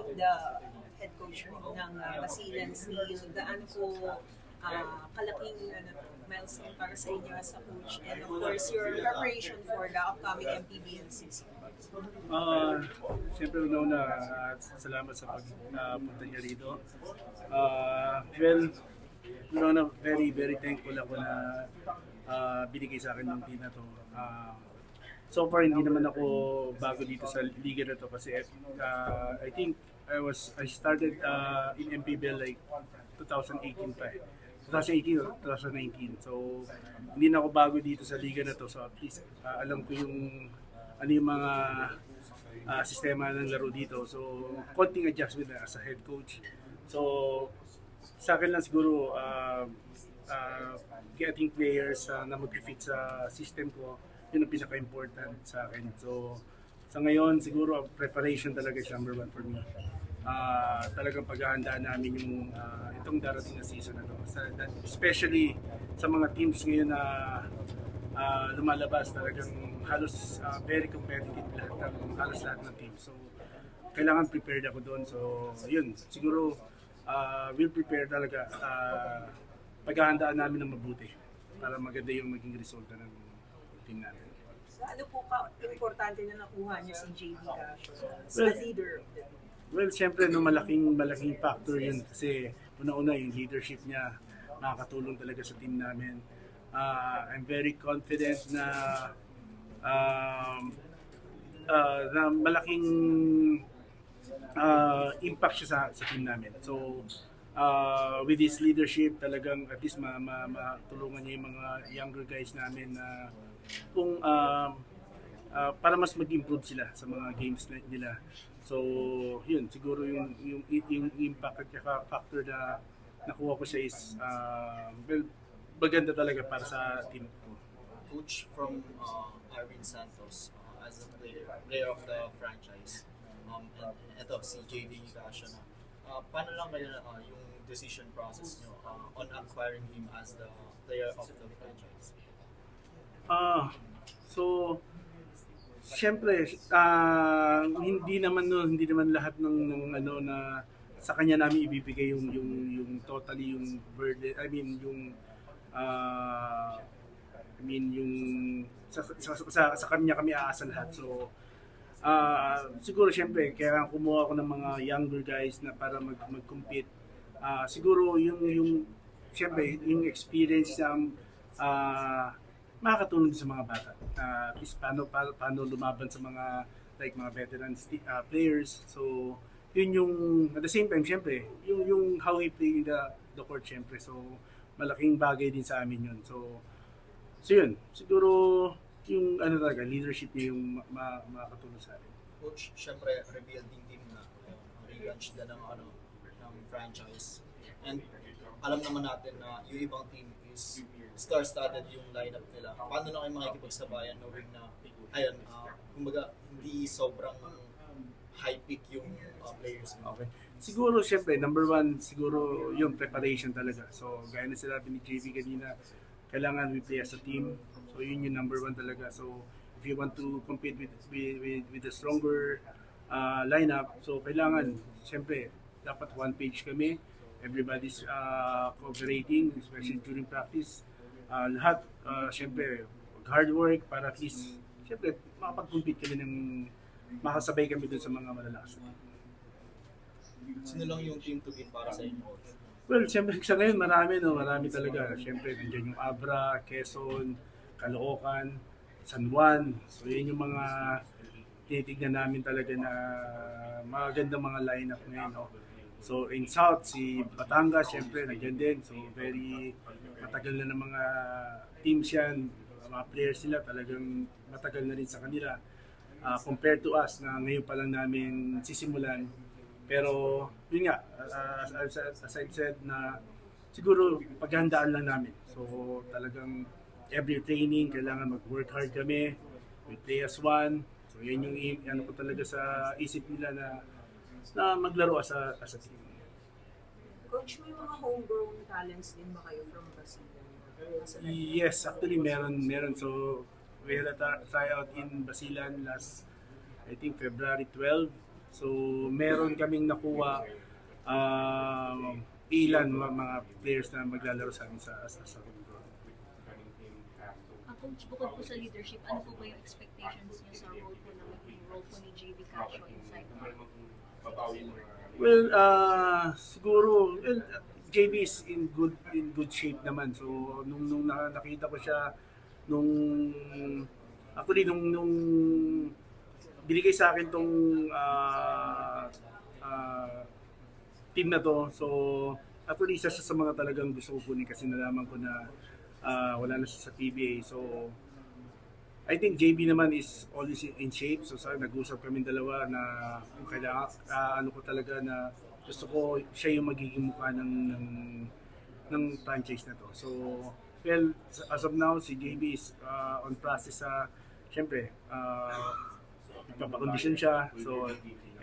the head coach ng Basilan Steel. Gaano po kalaking milestone para sa inyo as a coach, and of course your preparation for the upcoming MPBL season? Siyempre una salamat sa pagpunta niya rito. Well, una very thankful ako na binigay sa akin ng team na to. So far hindi naman ako bago dito sa liga na to kasi I think I started in MPBL like 2018 pa 2018 or 2019. So hindi na ako bago dito sa liga na to, so at least alam ko yung ano yung mga sistema ng laro dito. So konting adjustment na as a head coach. So sa akin lang siguro getting players na mag-fit sa system ko, yun ang pinaka-important sa akin. So sa ngayon siguro preparation talaga is number one for me. Talagang paghahandaan namin yung itong darating na season na to. Especially sa mga teams ngayon na lumalabas, talagang halos very competitive halos lahat ng teams. So kailangan prepared ako doon. So yun, siguro we'll prepare talaga. Paghahandaan namin ng mabuti para maganda yung maging resulta ng team natin. Ano po importante na nakuha niyo si JV Casio as leader of the team? Well, siyempre malaking factor yun kasi una-una yung leadership niya makakatulong talaga sa team namin. I'm very confident na malaking impact siya sa team namin. So with his leadership talagang at least matulungan niya yung mga younger guys namin na kung para mas mag-improve sila sa mga games nila. So, yun, siguro yung impact at factor na nakuha ko siya is well, maganda talaga para sa team ko. Coach, from Arvin Santos as a player of the franchise, and ito, si JV Casio na. Paano lang kayo yung decision process nyo on acquiring him as the player of the franchise? So siyempre, hindi naman lahat ng ano na sa kanya namin ibibigay yung totally yung burden. I mean yung sa kanya kami aasa lahat. So siguro siyempre kaya kumuha ako ng mga younger guys na para mag-compete. Siguro yung siyempre yung experience ng makakatulong sa mga bata. At least paano lumaban sa mga mga veterans players. So yun yung at the same time syempre yung how he play in the court syempre. So malaking bagay din sa amin yun. So yun, siguro yung ano talaga leadership niya yung makakatulong sa amin. Coach, syempre rebuilding team na relaunch na ng franchise. And alam naman natin na yung ibang team is star-studded yung lineup nila. Paano na kayo makikipagsabayan knowing na ayun, kumbaga hindi sobrang high peak yung players mo? Okay. Siguro syempre number one siguro yung preparation talaga. So gaya na sinabi ni JV kanina, kailangan we play as a team. So yun yung number one talaga. So if you want to compete with a stronger lineup, so kailangan syempre dapat one page kami. Everybody's cooperating, especially during practice. Lahat, syempre, hard work para at least, syempre, makapag-compete kami makasabay kami dun sa mga malalakas. Sino lang yung team to beat para sa inyo? Well, syempre, sa ngayon, marami talaga. Syempre, nandiyan yung Abra, Quezon, Caloocan, San Juan. So, yun yung mga tinitignan namin talaga na magandang mga lineup ngayon. No? So in South, si Batangas, syempre, nandiyan din. So very matagal na ng mga teams yan, mga players sila, talagang matagal na rin sa kanila. Compared to us na ngayon pa lang namin sisimulan. Pero yun nga, as I said, na siguro paghandaan lang namin. So talagang every training, kailangan mag-work hard kami. We play as one. So yun yung ano ko talaga sa isip nila na maglaro as a team. Coach, may mga homegrown talents din ba kayo from Basilan? Yes, actually meron. So we had a tryout in Basilan last, I think, February 12. So meron kaming nakuha ilan mga players na maglalaro sa amin sa Coach, bukod po sa leadership, ano po ba yung expectations niyo sa role po na maging role po ni JB Casio inside the team? Well, siguro JB is in good shape naman. So nung nakita ko siya nung actually nung binigay sa akin tong team na to. So actually isa siya sa mga talagang gusto ko kunin kasi nalaman ko na wala na siya sa PBA. So I think JB naman is always in shape. So nag-usap kami dalawa na kung kailangan, ano ko talaga na gusto ko siya yung magiging mukha ng franchise na to. So, well, as of now, si JB is on process sa, syempre, nagpapakondisyon siya. So,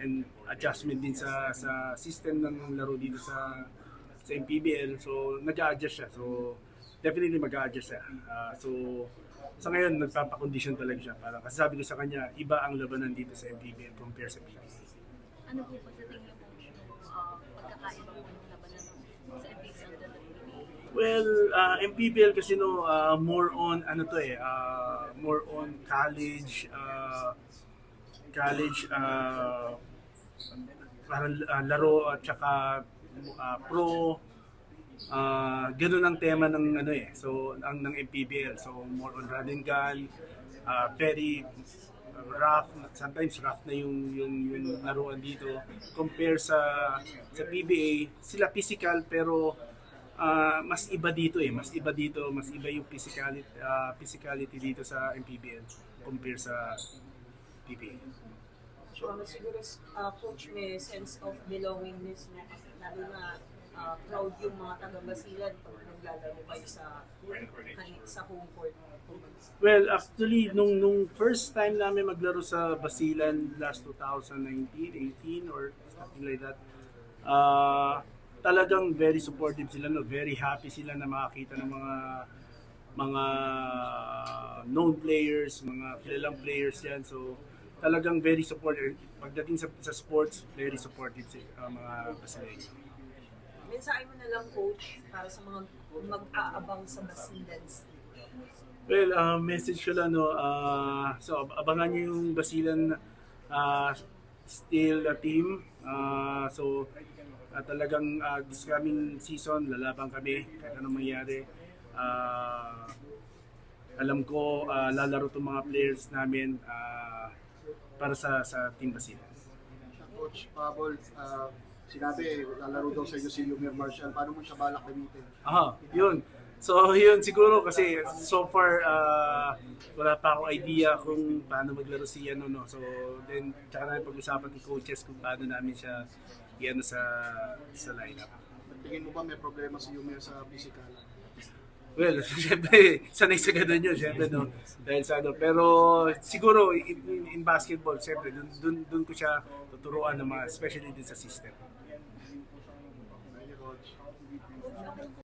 and adjustment din sa system ng laro dito sa MPBL. So, nag-a-adjust siya. So, definitely mag-a-adjust siya. So, sa ngayon, nagpapakondisyon talaga siya. Kasi sabi ko sa kanya, iba ang labanan dito sa MPBL compare sa PBA. Ano po ba sa tingin mo pagkakaiba po ng labanan sa MPBL than the PBA? Well, MPBL kasi more on more on college parang laro at saka pro. Ganun ang tema ng so ng MPBL. So more on run and gun, very rough, sometimes rough na yung laruan dito compare sa PBA. Sila physical pero mas iba dito mas iba yung physicality dito sa MPBL compare sa PBA. Siguro, coach, may sense of belongingness mo, lalo na proud yung mga taga-Basilan pag naglalaro kayo sa home court. Well, actually, nung first time namin maglaro sa Basilan last 2019, 18 or something like that, talagang very supportive sila, very happy sila na makakita ng mga known players, mga kilalang players yan. So, talagang very supportive. Pagdating sa sports, very supportive mga Basilan. Mensahe mo na lang, coach, para sa mga mag-aabang sa Basilan Steel. Well, message ko lang, so abangan niyo yung Basilan Steel team. So talagang this coming season, lalaban kami kahit anong mangyari. Alam ko lalaro itong mga players namin para sa Team Basilan. Coach Pabol, sinabi, lalaro daw sa iyo si Yumir Marshall. Paano mo siya balak gamitin? Yun. So, yun siguro kasi so far wala pa akong idea kung paano maglaro siya So, then tsaka namin pag-usapan ng coaches kung paano namin siya sa lineup. Tingin mo ba may problema si Yumir sa physical? Well, siyempre, sanay sa ganun yun, siyempre, dahil sa pero siguro in basketball, siyempre, dun ko siya tuturuan especially din sa system.